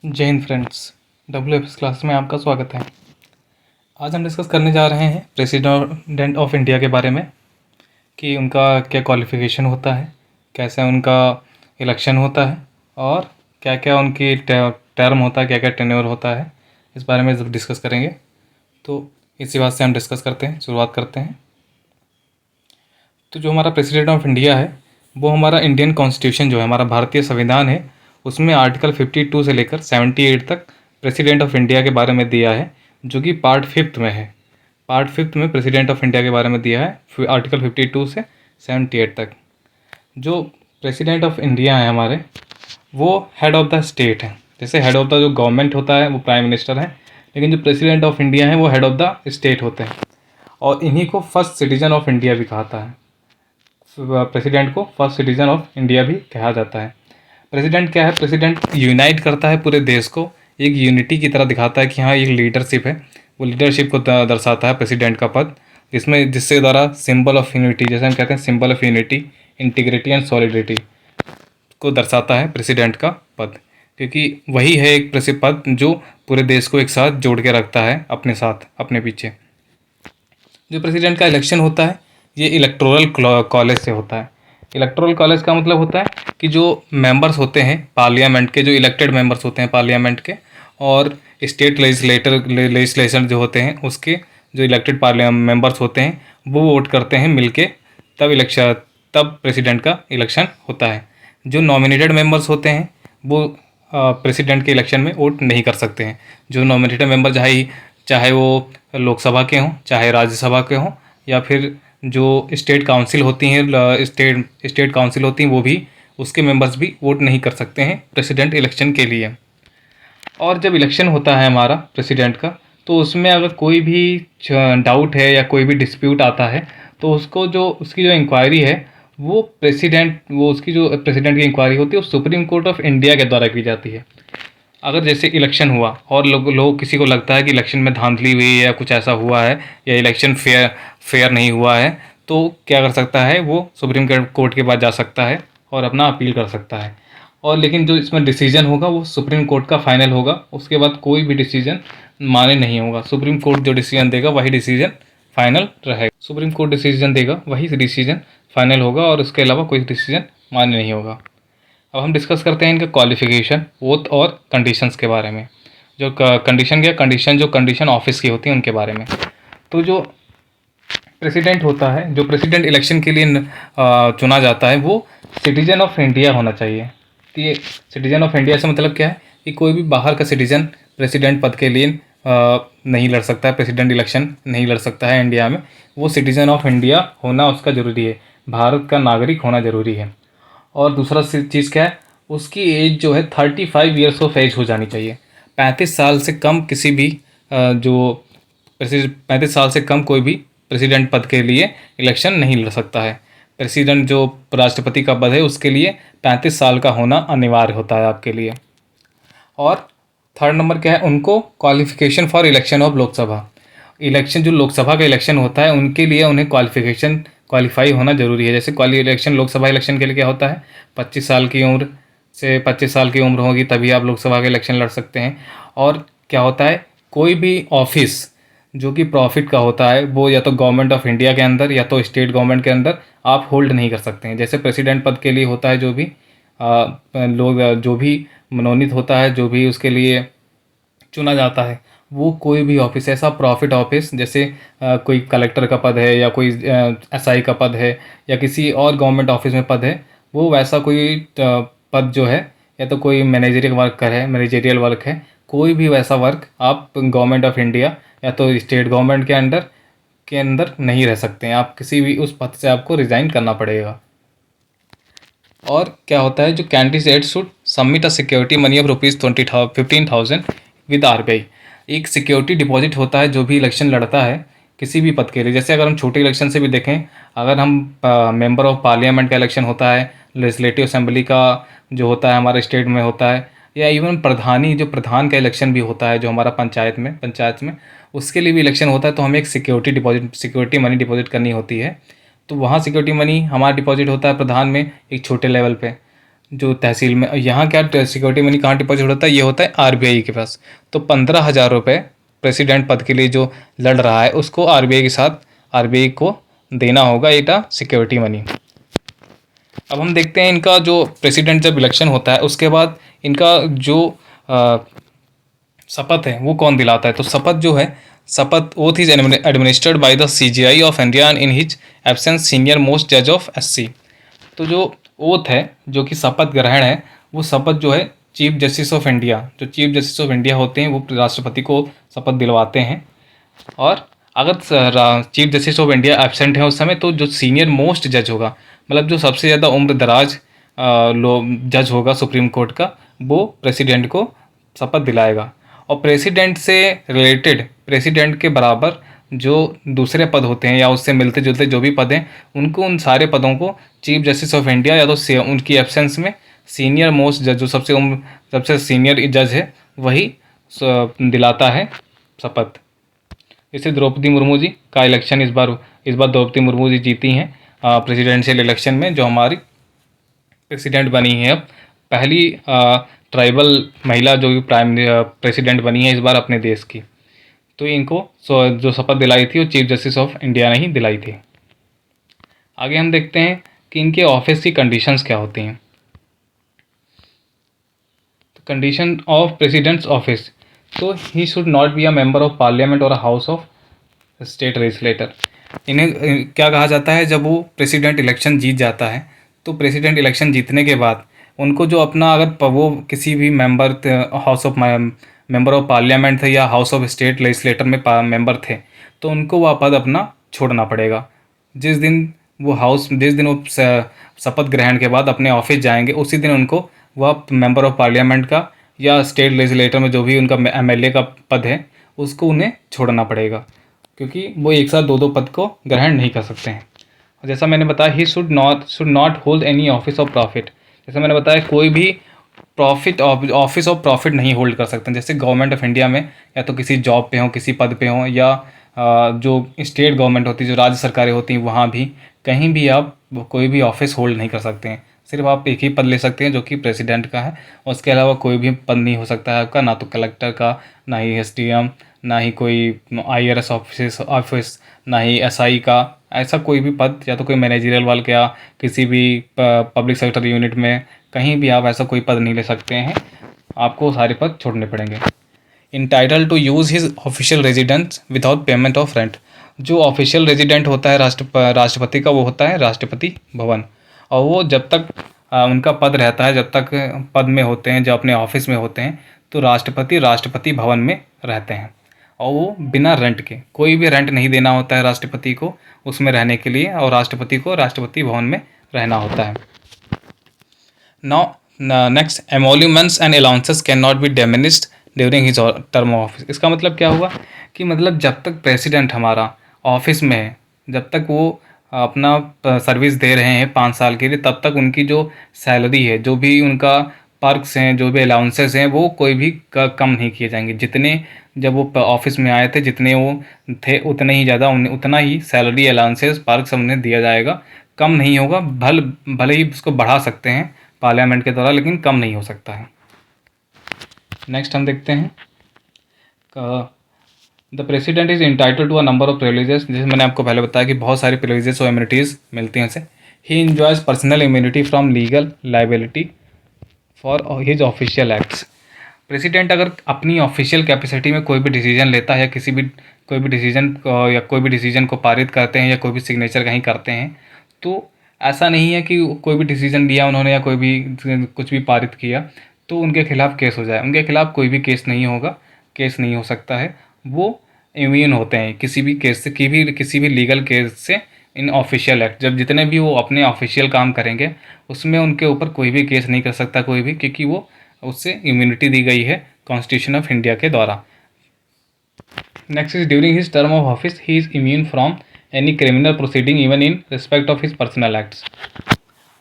जय Hind friends. WFS class में आपका स्वागत है। आज हम डिस्कस करने जा रहे हैं प्रेसिडेंट ऑफ इंडिया के बारे में कि उनका क्या क्वालिफ़िकेशन होता है, कैसे उनका इलेक्शन होता है और क्या क्या उनकी टर्म होता है, क्या क्या टेन्योर होता है, इस बारे में डिस्कस करेंगे। तो इसी बात से हम डिस्कस करते हैं, शुरुआत करते हैं। तो जो हमारा प्रेसिडेंट ऑफ इंडिया है वो हमारा इंडियन कॉन्स्टिट्यूशन जो है, हमारा भारतीय संविधान है, उसमें आर्टिकल 52 से लेकर 78 तक प्रेसिडेंट ऑफ इंडिया के बारे में दिया है, जो कि पार्ट 5 में है। पार्ट 5 में प्रेसिडेंट ऑफ इंडिया के बारे में दिया है आर्टिकल 52 से 78 तक। जो प्रेसिडेंट ऑफ इंडिया है हमारे, वो हेड ऑफ़ द स्टेट है। जैसे हेड ऑफ़ द जो गवर्नमेंट होता है वो प्राइम मिनिस्टर है, लेकिन जो प्रेसिडेंट ऑफ इंडिया है वो हेड ऑफ़ द स्टेट होते हैं और इन्हीं को फर्स्ट सिटीजन ऑफ इंडिया भी कहता है। प्रेसिडेंट को फर्स्ट सिटीजन ऑफ इंडिया भी कहा जाता है। प्रेसिडेंट क्या है? प्रेसिडेंट यूनाइट करता है पूरे देश को, एक यूनिटी की तरह दिखाता है कि हाँ एक लीडरशिप है। वो लीडरशिप को दर्शाता है प्रेसिडेंट का पद, जिससे द्वारा सिंबल ऑफ यूनिटी, जैसे हम कहते हैं symbol of unity, integrity and solidity को दर्शाता है प्रेसिडेंट का पद, क्योंकि वही है एक पद जो पूरे देश को एक साथ जोड़ के रखता है अपने साथ, अपने पीछे। जो प्रेसिडेंट का इलेक्शन होता है ये इलेक्टोरल कॉलेज से होता है। इलेक्टोरल कॉलेज का मतलब होता है कि जो मेंबर्स होते हैं पार्लियामेंट के, जो इलेक्टेड मेंबर्स होते हैं पार्लियामेंट के, और स्टेट लेजिस्लेशन जो होते हैं उसके जो इलेक्टेड मेंबर्स होते हैं वो वोट करते हैं मिलके, तब प्रेसिडेंट का इलेक्शन होता है। जो नॉमिनेटेड मेंबर्स होते हैं वो प्रेसिडेंट के इलेक्शन में वोट नहीं कर सकते हैं। जो नॉमिनेटेड मेंबर चाहे वो लोकसभा के हों, चाहे राज्यसभा के हों, या फिर जो स्टेट काउंसिल होती हैं, स्टेट काउंसिल होती हैं, वो भी, उसके मेंबर्स भी वोट नहीं कर सकते हैं प्रेसिडेंट इलेक्शन के लिए। और जब इलेक्शन होता है हमारा प्रेसिडेंट का, तो उसमें अगर कोई भी डाउट है या कोई भी डिस्प्यूट आता है तो उसकी जो इंक्वायरी है उसकी जो प्रेसिडेंट की इंक्वायरी होती है वो सुप्रीम कोर्ट ऑफ इंडिया के द्वारा की जाती है। अगर जैसे इलेक्शन हुआ और लोग किसी को लगता है कि इलेक्शन में धांधली हुई है या कुछ ऐसा हुआ है या इलेक्शन फेयर नहीं हुआ है, तो क्या कर सकता है, वो सुप्रीम कोर्ट के पास जा सकता है और अपना अपील कर सकता है। और लेकिन जो इसमें डिसीजन होगा वो सुप्रीम कोर्ट का फाइनल होगा, उसके बाद कोई भी डिसीजन माने नहीं होगा। सुप्रीम कोर्ट जो डिसीजन देगा वही डिसीजन फाइनल रहेगा। सुप्रीम कोर्ट डिसीजन देगा वही डिसीजन फाइनल होगा और उसके अलावा कोई डिसीजन मान्य नहीं होगा। अब हम डिस्कस करते हैं इनका क्वालिफिकेशन, ओथ और कंडीशंस के बारे में। जो कंडीशन ऑफिस की होती है उनके बारे में। तो जो प्रेसिडेंट होता है, जो प्रेसिडेंट इलेक्शन के लिए चुना जाता है, वो सिटीजन ऑफ इंडिया होना चाहिए। कि सिटीजन ऑफ इंडिया से मतलब क्या है कि कोई भी बाहर का सिटीजन प्रेसिडेंट पद के लिए नहीं लड़ सकता है, प्रेसिडेंट इलेक्शन नहीं लड़ सकता है इंडिया में। वो सिटीजन ऑफ इंडिया होना उसका ज़रूरी है, भारत का नागरिक होना ज़रूरी है। और दूसरा चीज़ क्या है, उसकी एज जो है 35 ईयर्स ऑफ एज हो जानी चाहिए। 35 साल से कम किसी भी 35 साल से कम कोई भी प्रेसिडेंट पद के लिए इलेक्शन नहीं लड़ सकता है। प्रेसिडेंट जो राष्ट्रपति का पद है उसके लिए 35 साल का होना अनिवार्य होता है आपके लिए। और थर्ड नंबर क्या है, उनको qualification for election of Lok Sabha. Election जो लोकसभा का इलेक्शन होता है उनके लिए उन्हें क्वालिफाई होना ज़रूरी है। जैसे लोकसभा इलेक्शन के लिए क्या होता है, 25 साल की उम्र से 25 साल की उम्र होगी तभी आप लोकसभा का इलेक्शन लड़ सकते हैं। और क्या होता है, कोई भी ऑफिस जो कि प्रॉफिट का होता है वो या तो गवर्नमेंट ऑफ इंडिया के अंदर या तो स्टेट गवर्नमेंट के अंदर आप होल्ड नहीं कर सकते हैं। जैसे प्रेसिडेंट पद के लिए होता है जो भी जो भी मनोनीत होता है, जो भी उसके लिए चुना जाता है, वो कोई भी ऑफिस, ऐसा प्रॉफिट ऑफिस, जैसे कोई कलेक्टर का पद है या कोई एसआई का पद है या किसी और गवर्नमेंट ऑफिस में पद है, वो वैसा कोई पद जो है, या तो कोई मैनेजरियल वर्क है, कोई भी वैसा वर्क आप गवर्नमेंट ऑफ इंडिया या तो स्टेट गवर्नमेंट के अंदर नहीं रह सकते हैं। आप किसी भी उस पद से आपको रिज़ाइन करना पड़ेगा। और क्या होता है, जो candidate should submit a security money of ₹15,000 with RBI। एक सिक्योरिटी डिपॉजिट होता है जो भी इलेक्शन लड़ता है किसी भी पद के लिए। जैसे अगर हम छोटे इलेक्शन से भी देखें, अगर हम मेंबर ऑफ पार्लियामेंट का इलेक्शन होता है, लेजिस्लेटिव असेंबली का जो होता है हमारे स्टेट में होता है, या इवन प्रधान का इलेक्शन भी होता है जो हमारा पंचायत में उसके लिए भी इलेक्शन होता है, तो हमें एक सिक्योरिटी मनी डिपॉजिट करनी होती है। तो वहाँ सिक्योरिटी मनी हमारा डिपॉजिट होता है प्रधान में एक छोटे लेवल पे, जो तहसील में, यहाँ क्या सिक्योरिटी मनी कहाँ डिपॉजिट होता है, ये होता है आरबीआई के पास। तो 15,000 रुपये प्रेसिडेंट पद के लिए जो लड़ रहा है उसको आरबीआई के साथ, आरबीआई को देना होगा एटा सिक्योरिटी मनी। अब हम देखते हैं इनका जो प्रेसिडेंट जब इलेक्शन होता है उसके बाद इनका जो शपथ है वो कौन दिलाता है। तो शपथ जो है, शपथ oath is administered by the CGI of India in his absence senior most जज ऑफ एससी। तो जो ओथ है, जो कि शपथ ग्रहण है, वो शपथ जो है चीफ जस्टिस ऑफ इंडिया, जो चीफ जस्टिस ऑफ इंडिया होते हैं वो राष्ट्रपति को शपथ दिलवाते हैं। और अगर chief justice of India absent है उस समय, तो जो सीनियर मोस्ट जज होगा, मतलब जो सबसे ज़्यादा उम्र दराज जज होगा सुप्रीम कोर्ट का, वो प्रेसिडेंट को शपथ दिलाएगा। और प्रेसिडेंट से रिलेटेड, प्रेसिडेंट के बराबर जो दूसरे पद होते हैं या उससे मिलते जुलते जो भी पद हैं, उनको, उन सारे पदों को चीफ जस्टिस ऑफ इंडिया या तो उनकी एब्सेंस में सीनियर मोस्ट जज, जो सबसे सीनियर जज है, वही दिलाता है शपथ। जैसे द्रौपदी मुर्मू जी का इलेक्शन इस बार द्रौपदी मुर्मू जी जीती हैं प्रेसिडेंशियल इलेक्शन में, जो हमारी प्रेसिडेंट बनी है अब, पहली ट्राइबल महिला जो प्राइम प्रेसिडेंट बनी है इस बार अपने देश की। तो इनको जो शपथ दिलाई थी वो चीफ जस्टिस ऑफ इंडिया ने ही दिलाई थी। आगे हम देखते हैं कि इनके ऑफिस की कंडीशंस क्या होती हैं। तो कंडीशन ऑफ प्रेसिडेंट्स ऑफिस, तो he should not be a member of parliament और a house of state legislator. इन्हें क्या कहा जाता है, जब वो प्रेसिडेंट इलेक्शन जीत जाता है तो प्रेसिडेंट इलेक्शन जीतने के बाद उनको जो अपना, अगर वो किसी भी मेंबर ऑफ पार्लियामेंट थे या हाउस ऑफ स्टेट लेजिस्लेटर में मेंबर थे, तो उनको वह पद अपना छोड़ना पड़ेगा। जिस दिन वो शपथ ग्रहण के बाद अपने ऑफिस जाएंगे, उसी दिन उनको वह मेंबर ऑफ पार्लियामेंट का या स्टेट लेजिस्लेटर में जो भी उनका एमएलए का पद है उसको उन्हें छोड़ना पड़ेगा, क्योंकि वो एक साथ दो पद को ग्रहण नहीं कर सकते हैं। जैसा मैंने बताया, ही should not hold any office of profit. जैसे मैंने बताया, कोई भी ऑफिस ऑफ प्रॉफिट नहीं होल्ड कर सकते। जैसे गवर्नमेंट ऑफ इंडिया में या तो किसी जॉब पे हो, किसी पद पे हो, या जो स्टेट गवर्नमेंट होती है, जो राज्य सरकारें होती हैं, वहाँ भी कहीं भी आप कोई भी ऑफिस होल्ड नहीं कर सकते हैं। सिर्फ आप एक ही पद ले सकते हैं जो कि प्रेसिडेंट का है, और उसके अलावा कोई भी पद नहीं हो सकता है आपका, ना तो कलेक्टर का, ना ही एसडीएम, ना ही कोई आईआरएस ऑफिस, ना ही एसआई का। ऐसा कोई भी पद, या तो कोई मैनेजरियल वाल या किसी भी पब्लिक सेक्टर यूनिट में, कहीं भी आप ऐसा कोई पद नहीं ले सकते हैं, आपको सारे पद छोड़ने पड़ेंगे। Entitled to use his official residence without payment of rent. जो ऑफिशियल रेजिडेंट होता है राष्ट्रपति का, वो होता है राष्ट्रपति भवन, और वो जब तक उनका पद रहता है, जब तक पद में होते हैं, जब अपने ऑफिस में होते हैं, तो राष्ट्रपति भवन में रहते हैं, और वो बिना रेंट के, कोई भी रेंट नहीं देना होता है राष्ट्रपति को उसमें रहने के लिए, और राष्ट्रपति को राष्ट्रपति भवन में रहना होता है। Now next, emoluments and allowances can not be diminished during his term of office. इसका मतलब क्या हुआ कि मतलब जब तक प्रेसिडेंट हमारा ऑफिस में है, जब तक वो अपना सर्विस दे रहे हैं 5 साल के लिए, तब तक उनकी जो सैलरी है, जो भी उनका पर्क्स हैं, जो भी अलाउंसेस हैं, वो कोई भी कम नहीं किए जाएंगे। जितने जब वो ऑफिस में आए थे, जितने वो थे, उतने ही ज़्यादा उतना ही सैलरी, अलाउंसेस, पर्क्स उन्हें दिया जाएगा, कम नहीं होगा। भले ही उसको बढ़ा सकते हैं पार्लियामेंट के द्वारा, लेकिन कम नहीं हो सकता है। नेक्स्ट हम देखते हैं, the president is entitled to a number of privileges. जैसे मैंने आपको पहले बताया कि बहुत सारी प्रिविलेजेस और इम्यूनिटीज़ मिलती हैं उसे। He enjoys personal immunity from legal liability for his official acts. President अगर अपनी ऑफिशियल कैपेसिटी में कोई भी डिसीजन लेता है, या कोई भी डिसीजन को पारित करते हैं, या कोई भी सिग्नेचर कहीं करते हैं, तो ऐसा नहीं है कि कोई भी डिसीजन लिया उन्होंने या कोई भी कुछ भी पारित किया तो उनके खिलाफ केस हो जाए। उनके खिलाफ कोई भी केस नहीं होगा, केस नहीं हो सकता है। वो इम्यून होते हैं किसी भी केस से, किसी भी लीगल केस से, इन ऑफिशियल एक्ट। जब जितने भी वो अपने ऑफिशियल काम करेंगे उसमें उनके ऊपर कोई भी केस नहीं कर सकता कोई भी, क्योंकि वो उससे इम्यूनिटी दी गई है कॉन्स्टिट्यूशन ऑफ इंडिया के द्वारा। Next is during his term of office he is immune from any criminal proceeding even in respect of his personal acts.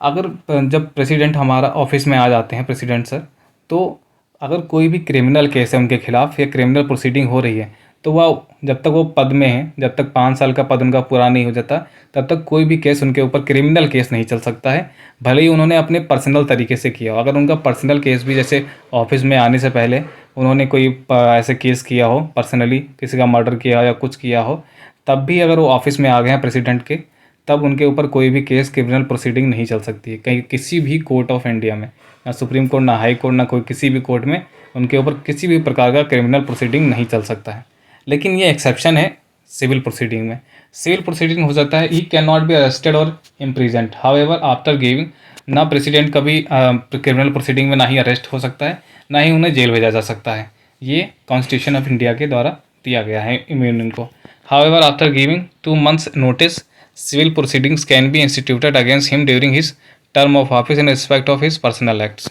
अगर जब प्रेसिडेंट हमारा ऑफिस में आ जाते हैं प्रेसिडेंट सर, तो अगर कोई भी क्रिमिनल केस है उनके खिलाफ या क्रिमिनल प्रोसीडिंग हो रही है, तो वह जब तक वो पद में हैं, जब तक 5 साल का पद उनका पूरा नहीं हो जाता, तब तक कोई भी केस उनके ऊपर क्रिमिनल केस नहीं चल सकता है, भले ही उन्होंने अपने पर्सनल तरीके से किया हो। अगर उनका पर्सनल केस भी, जैसे ऑफिस में आने से पहले उन्होंने कोई ऐसे केस किया हो, पर्सनली किसी का मर्डर किया हो या कुछ किया हो, तब भी अगर वो ऑफिस में आ गए हैं प्रेसिडेंट के, तब उनके ऊपर कोई भी केस क्रिमिनल प्रोसीडिंग नहीं चल सकती है कहीं, किसी भी कोर्ट ऑफ इंडिया में, ना सुप्रीम कोर्ट, ना हाई कोर्ट, ना कोई किसी भी कोर्ट में उनके ऊपर किसी भी प्रकार का क्रिमिनल प्रोसीडिंग नहीं चल सकता है। लेकिन ये एक्सेप्शन है सिविल प्रोसीडिंग में। सिविल प्रोसीडिंग हो जाता है, he can not be arrested और इम्प्रिजेंट, हाउएवर आफ्टर गिविंग, ना प्रेसिडेंट कभी क्रिमिनल प्रोसीडिंग में ना ही अरेस्ट हो सकता है, ना ही उन्हें जेल भेजा जा सकता है। ये कॉन्स्टिट्यूशन ऑफ इंडिया के द्वारा दिया गया है यूनियन को। However after giving 2 months notice, civil proceedings can be instituted against him during his term of office in respect of his personal acts.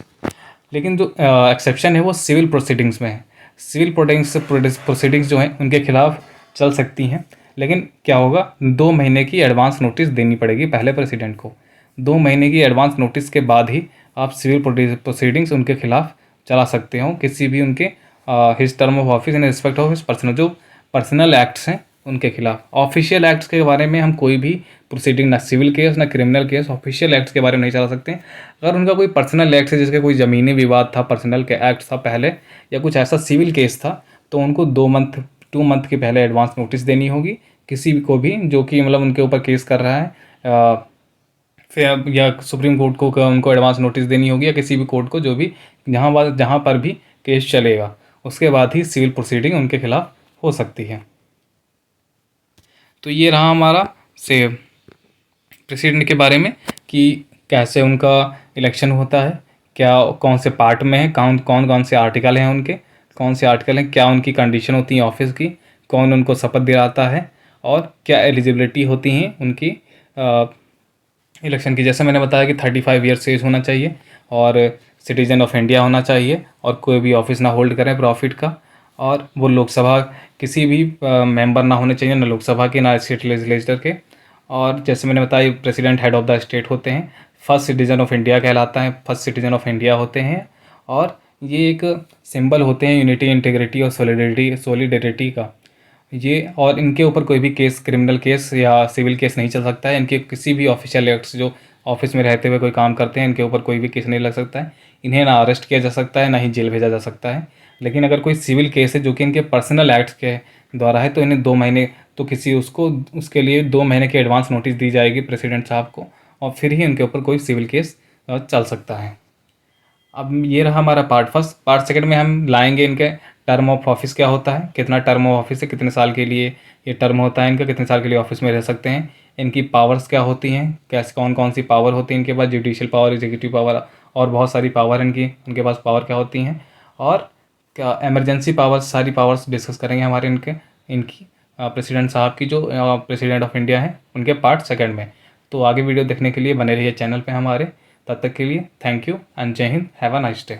लेकिन जो एक्सेप्शन है वो सिविल प्रोसीडिंग्स में है। सिविल प्रोसीडिंग्स जो हैं उनके खिलाफ चल सकती हैं, लेकिन क्या होगा, 2 महीने की एडवांस नोटिस देनी पड़ेगी पहले प्रेसिडेंट को। 2 महीने की एडवांस नोटिस के बाद ही आप सिविल प्रोसीडिंग्स उनके खिलाफ चला सकते हो, किसी भी उनके his term of office in respect of his personal, जो पर्सनल एक्ट्स हैं उनके खिलाफ। ऑफिशियल एक्ट्स के बारे में हम कोई भी प्रोसीडिंग, ना सिविल केस ना क्रिमिनल केस, ऑफिशियल एक्ट्स के बारे में नहीं चला सकते। अगर उनका कोई पर्सनल एक्ट है, जिसका कोई ज़मीनी विवाद था, पर्सनल के एक्ट था पहले, या कुछ ऐसा सिविल केस था, तो उनको 2 मंथ की पहले एडवांस नोटिस देनी होगी किसी को भी जो कि मतलब उनके ऊपर केस कर रहा है, फिर या सुप्रीम कोर्ट को उनको एडवांस नोटिस देनी होगी, या किसी भी कोर्ट को, जो भी जहाँ पर भी केस चलेगा, उसके बाद ही सिविल प्रोसीडिंग उनके खिलाफ हो सकती है। तो ये रहा हमारा से प्रेसिडेंट के बारे में कि कैसे उनका इलेक्शन होता है, क्या कौन से पार्ट में है, कौन कौन से आर्टिकल हैं उनके, कौन से आर्टिकल हैं, क्या उनकी कंडीशन होती है ऑफिस की, कौन उनको शपथ दिलाता है, और क्या एलिजिबिलिटी होती हैं उनकी इलेक्शन की। जैसे मैंने बताया कि 35 ईयर्स एज होना चाहिए, और सिटीजन ऑफ इंडिया होना चाहिए, और कोई भी ऑफिस ना होल्ड करें प्रॉफिट का, और वो लोकसभा किसी भी मेंबर ना होने चाहिए, ना लोकसभा के ना स्टेट लेजिस्लेचर के। और जैसे मैंने बताया president head of the state होते हैं, फर्स्ट सिटीज़न ऑफ इंडिया कहलाता है, फर्स्ट सिटीज़न ऑफ इंडिया होते हैं, और ये एक सिंबल होते हैं यूनिटी, इंटीग्रिटी और सॉलिडेरिटी का ये। और इनके ऊपर कोई भी केस, क्रिमिनल केस या सिविल केस नहीं चल सकता है। इनके किसी भी ऑफिशियल एक्ट्स जो ऑफिस में रहते हुए कोई काम करते हैं, इनके ऊपर कोई भी केस नहीं लग सकता है। इन्हें ना अरेस्ट किया जा सकता है, ना ही जेल भेजा जा सकता है। लेकिन अगर कोई सिविल केस है जो कि इनके पर्सनल एक्ट्स के द्वारा है, तो इन्हें 2 महीने, तो किसी उसके लिए 2 महीने की एडवांस नोटिस दी जाएगी प्रेसिडेंट साहब को, और फिर ही उनके ऊपर कोई सिविल केस चल सकता है। अब ये रहा हमारा पार्ट फर्स्ट। पार्ट सेकंड में हम लाएंगे इनके टर्म ऑफ ऑफिस क्या होता है, कितना टर्म ऑफ ऑफिस है, कितने साल के लिए ये टर्म होता है इनका, कितने साल के लिए ऑफिस में रह सकते हैं, इनकी पावर्स क्या होती हैं, कैसे कौन कौन सी पावर होती है इनके पास, जुडिशियल पावर, एग्जीक्यूटिव पावर, और बहुत सारी पावर इनकी, उनके पास पावर क्या होती हैं, और क्या इमरजेंसी पावर्स, सारी पावर्स डिस्कस करेंगे हमारे इनकी प्रेसिडेंट साहब की, जो प्रेसिडेंट ऑफ इंडिया हैं उनके पार्ट सेकंड में। तो आगे वीडियो देखने के लिए बने रहिए चैनल पे हमारे। तब तक के लिए थैंक यू एंड जय Hind, have a nice day.